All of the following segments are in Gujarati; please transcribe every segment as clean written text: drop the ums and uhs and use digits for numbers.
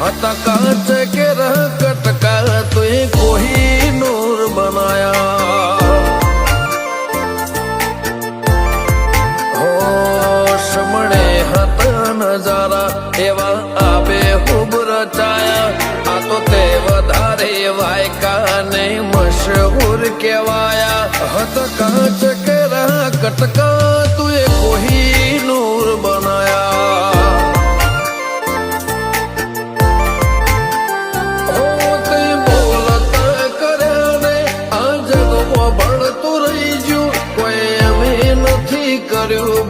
हता कांच के रह कटका तुए कोहिनूर बनाया हो समणे हता नजारा एवा आबे खूब रचाया आ तो ते वधारे वायका ने मशहूर केवाया हता कांच के रह कटका तुए कोहिनूर बनाया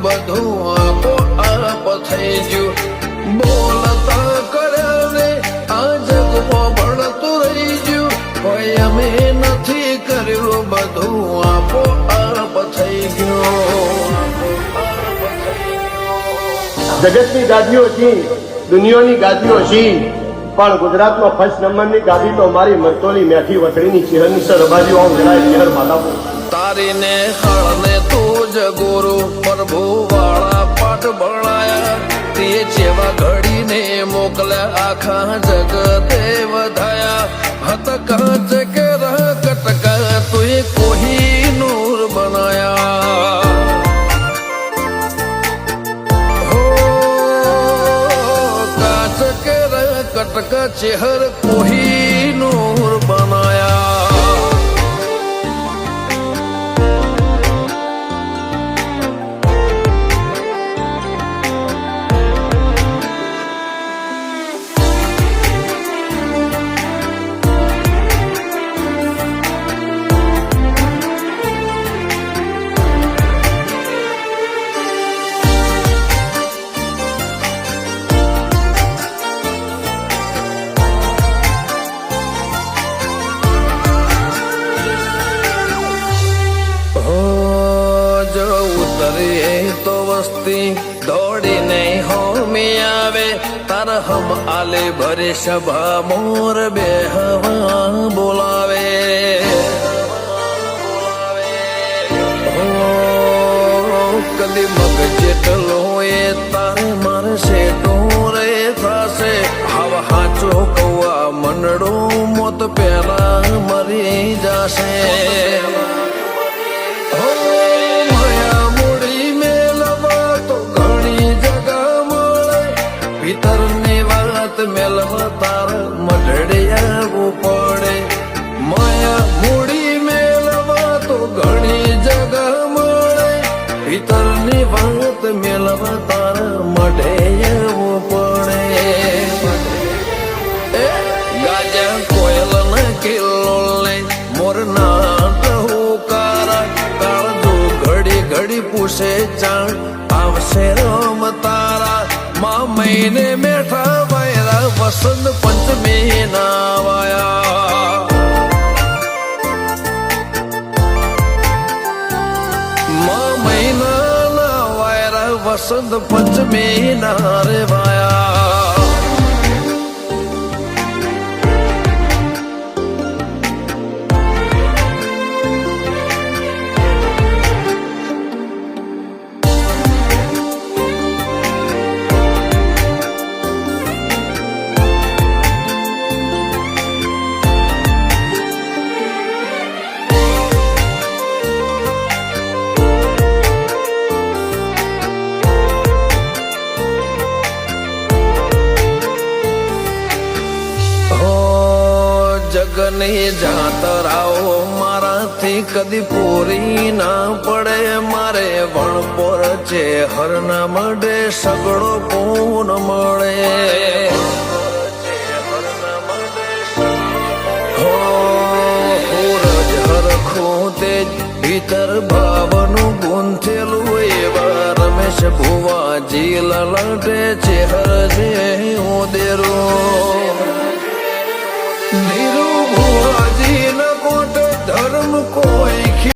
બધું આપો આપ થઈ ગયું બોલતા કર્યા રે આ જગમાં ભણતું રહી ગયું કોઈ અમે નથી કર્યું બધું આપો આપ થઈ ગયું જગતની ગાદીઓ છી દુનિયાની ગાદીઓ છી પણ ગુજરાતમાં ફર્સ્ટ નંબરની ગાદી તો મારી મરતોલી મેઠી વસડીની ચિહરની સર રબાજીઓ આવું જણાય ચહેર માતાપુર તારીને હળને તું જ ગુરુ પ્રભુ વાળા પાઠ ભણાયા તે જેવા ઘડીને મોકલ્યા આખા જગતે વધાયા હત કાંચ કે રહ કટકા તુએ કોહિનૂર બનાયા હો કાંચ કે રહ કટકા ચેહર કોહિનૂર બનાયા તો વસ્તી દોડીને હોમી આવે તાર હમ આલે ભરે સભા મોર બેહવા બોલાવે કદી મગ જેટલો એ તારે મારે શેઠો રે થશે હવા હાચો કૌવા મંડળો મોત પેલા મરી જશે ભીતરની વાત મેલવા તાર મઢડે આવવું પડે માયા મૂડી મેળવા તો ઘણી જગા મળે ભીતરની વાત મેલવા તાર મઢે આવવું પડે ગાજા કોયલ ના કિલ્લો લે મોર ના હુકારા કાળજો ઘડી ઘડી પૂછે ચાણ આવશે રમ તારા મહિને મેઠા વાયરા વસંત પંચમી ના વાયા મહિના ના વાયરા વસંત પંચમી ના રે વાયા જગની જાતરાઓ મારાથી કદી પૂરી ના પડે મારે વણપોર છે હરના મડે સગડો પૂન મળે હો રજ હરખું તે ભીતર ભાવનું ગુંથેલું એવા રમેશ ભુવાજી લલટે છે હર જે ઉદેરું ધર્મ કોઈ